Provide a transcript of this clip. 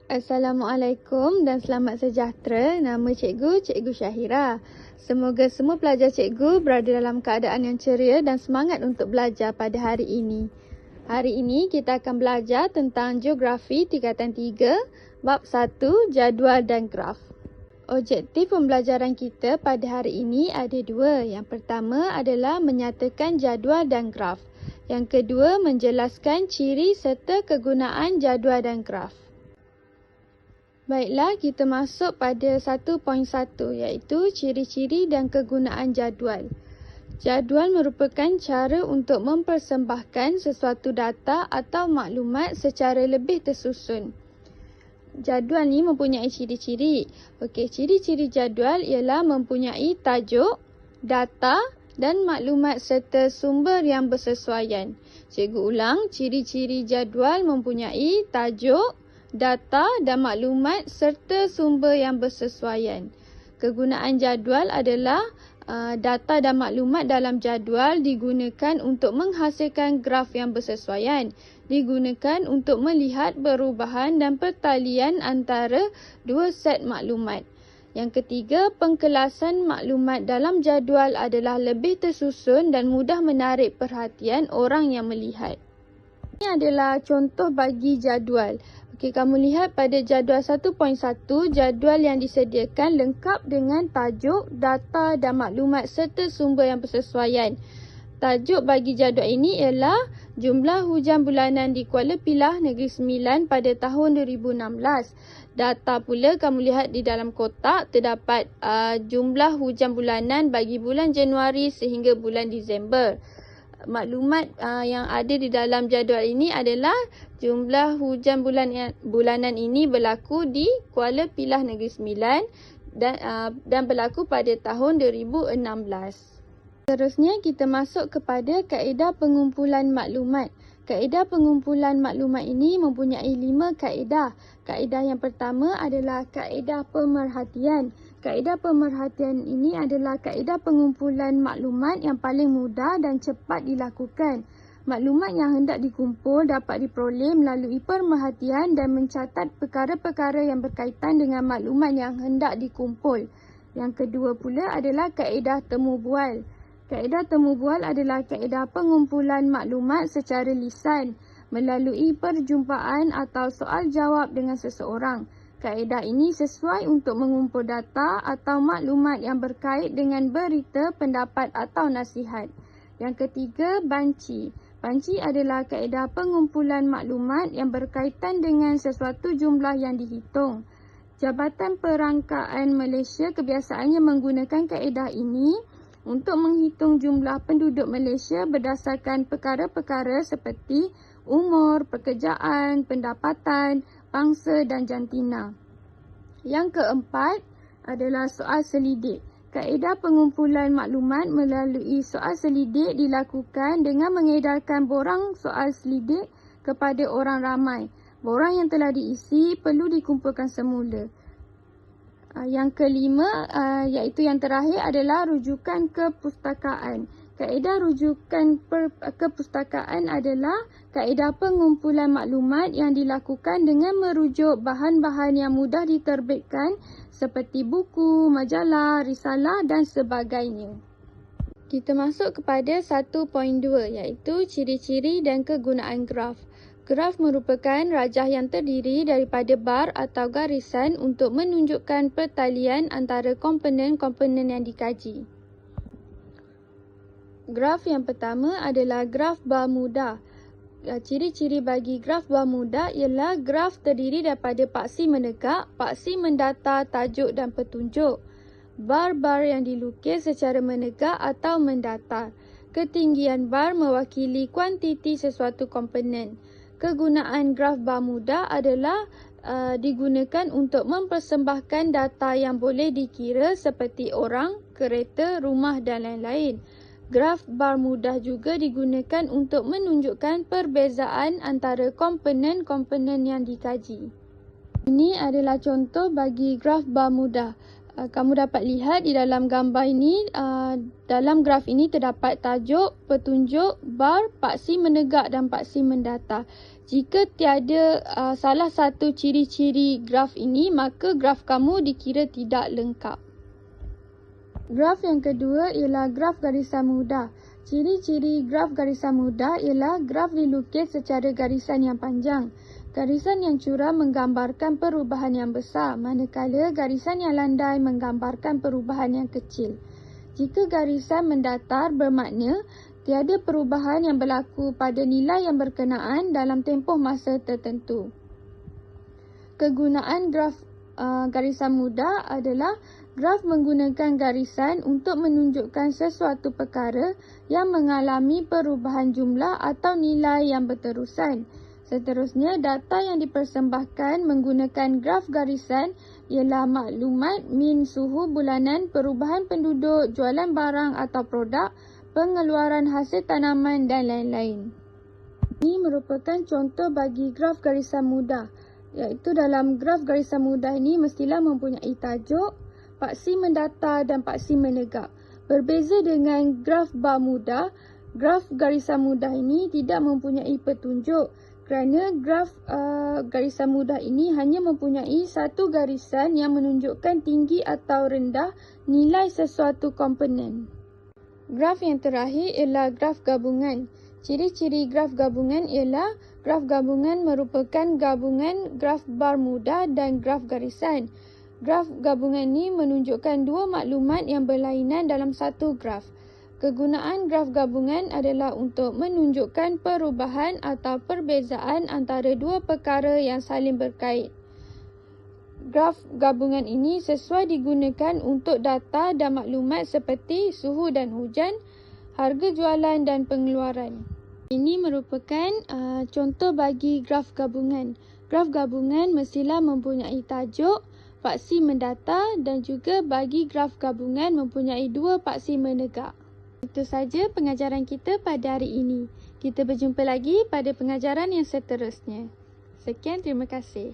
Assalamualaikum dan selamat sejahtera. Nama Cikgu Syahira. Semoga semua pelajar cikgu berada dalam keadaan yang ceria dan semangat untuk belajar pada hari ini. Hari ini kita akan belajar tentang Geografi Tingkatan 3, Bab 1, Jadual dan Graf. Objektif pembelajaran kita pada hari ini ada dua. Yang pertama adalah menyatakan jadual dan graf. Yang kedua, menjelaskan ciri serta kegunaan jadual dan graf. Baiklah, kita masuk pada 1.1 iaitu ciri-ciri dan kegunaan jadual. Jadual merupakan cara untuk mempersembahkan sesuatu data atau maklumat secara lebih tersusun. Jadual ni mempunyai ciri-ciri. Okey, ciri-ciri jadual ialah mempunyai tajuk, data dan maklumat serta sumber yang bersesuaian. Cikgu ulang, ciri-ciri jadual mempunyai tajuk, data dan maklumat serta sumber yang bersesuaian. Kegunaan jadual adalah data dan maklumat dalam jadual digunakan untuk menghasilkan graf yang bersesuaian. Digunakan untuk melihat perubahan dan pertalian antara dua set maklumat. Yang ketiga, pengkelasan maklumat dalam jadual adalah lebih tersusun dan mudah menarik perhatian orang yang melihat. Ini adalah contoh bagi jadual. Okey, kamu lihat pada jadual 1.1, jadual yang disediakan lengkap dengan tajuk, data dan maklumat serta sumber yang bersesuaian. Tajuk bagi jadual ini ialah jumlah hujan bulanan di Kuala Pilah, Negeri Sembilan pada tahun 2016. Data pula kamu lihat di dalam kotak terdapat jumlah hujan bulanan bagi bulan Januari sehingga bulan Disember. Maklumat yang ada di dalam jadual ini adalah jumlah hujan bulanan ini berlaku di Kuala Pilah, Negeri Sembilan dan berlaku pada tahun 2016. Seterusnya kita masuk kepada kaedah pengumpulan maklumat. Kaedah pengumpulan maklumat ini mempunyai 5 kaedah. Kaedah yang pertama adalah kaedah pemerhatian. Kaedah pemerhatian ini adalah kaedah pengumpulan maklumat yang paling mudah dan cepat dilakukan. Maklumat yang hendak dikumpul dapat diperoleh melalui pemerhatian dan mencatat perkara-perkara yang berkaitan dengan maklumat yang hendak dikumpul. Yang kedua pula adalah kaedah temu bual. Kaedah temu bual adalah kaedah pengumpulan maklumat secara lisan melalui perjumpaan atau soal jawab dengan seseorang. Kaedah ini sesuai untuk mengumpul data atau maklumat yang berkait dengan berita, pendapat atau nasihat. Yang ketiga, banci. Banci adalah kaedah pengumpulan maklumat yang berkaitan dengan sesuatu jumlah yang dihitung. Jabatan Perangkaan Malaysia kebiasaannya menggunakan kaedah ini untuk menghitung jumlah penduduk Malaysia berdasarkan perkara-perkara seperti umur, pekerjaan, pendapatan, bangsa dan jantina. Yang keempat adalah soal selidik. Kaedah pengumpulan maklumat melalui soal selidik dilakukan dengan mengedarkan borang soal selidik kepada orang ramai. Borang yang telah diisi perlu dikumpulkan semula. Yang kelima, iaitu yang terakhir adalah rujukan kepustakaan. Kaedah rujukan kepustakaan adalah kaedah pengumpulan maklumat yang dilakukan dengan merujuk bahan-bahan yang mudah diterbitkan seperti buku, majalah, risalah dan sebagainya. Kita masuk kepada 1.2 iaitu ciri-ciri dan kegunaan graf. Graf merupakan rajah yang terdiri daripada bar atau garisan untuk menunjukkan pertalian antara komponen-komponen yang dikaji. Graf yang pertama adalah graf Bermuda. Ciri-ciri bagi graf Bermuda ialah graf terdiri daripada paksi menegak, paksi mendata, tajuk dan petunjuk. Bar-bar yang dilukis secara menegak atau mendatar. Ketinggian bar mewakili kuantiti sesuatu komponen. Kegunaan graf Bermuda adalah digunakan untuk mempersembahkan data yang boleh dikira seperti orang, kereta, rumah dan lain-lain. Graf Bermuda juga digunakan untuk menunjukkan perbezaan antara komponen-komponen yang dikaji. Ini adalah contoh bagi graf Bermuda. Kamu dapat lihat di dalam gambar ini, dalam graf ini terdapat tajuk, petunjuk, bar, paksi menegak dan paksi mendata. Jika tiada salah satu ciri-ciri graf ini, maka graf kamu dikira tidak lengkap. Graf yang kedua ialah graf garisan mudah. Ciri-ciri graf garisan mudah ialah graf dilukis secara garisan yang panjang. Garisan yang curam menggambarkan perubahan yang besar, manakala garisan yang landai menggambarkan perubahan yang kecil. Jika garisan mendatar bermakna tiada perubahan yang berlaku pada nilai yang berkenaan dalam tempoh masa tertentu. Kegunaan graf garisan mudah adalah graf menggunakan garisan untuk menunjukkan sesuatu perkara yang mengalami perubahan jumlah atau nilai yang berterusan. Seterusnya, data yang dipersembahkan menggunakan graf garisan ialah maklumat min suhu bulanan, perubahan penduduk, jualan barang atau produk, pengeluaran hasil tanaman dan lain-lain. Ini merupakan contoh bagi graf garisan mudah, iaitu dalam graf garisan mudah ini mestilah mempunyai tajuk, paksi mendata dan paksi menegak. Berbeza dengan graf bar mudah, graf garisan mudah ini tidak mempunyai petunjuk. Kerana graf garisan mudah ini hanya mempunyai satu garisan yang menunjukkan tinggi atau rendah nilai sesuatu komponen. Graf yang terakhir ialah graf gabungan. Ciri-ciri graf gabungan ialah graf gabungan merupakan gabungan graf bar mudah dan graf garisan. Graf gabungan ini menunjukkan dua maklumat yang berlainan dalam satu graf. Kegunaan graf gabungan adalah untuk menunjukkan perubahan atau perbezaan antara dua perkara yang saling berkait. Graf gabungan ini sesuai digunakan untuk data dan maklumat seperti suhu dan hujan, harga jualan dan pengeluaran. Ini merupakan contoh bagi graf gabungan. Graf gabungan mestilah mempunyai tajuk, paksi mendata dan juga bagi graf gabungan mempunyai dua paksi menegak. Itu saja pengajaran kita pada hari ini. Kita berjumpa lagi pada pengajaran yang seterusnya. Sekian, terima kasih.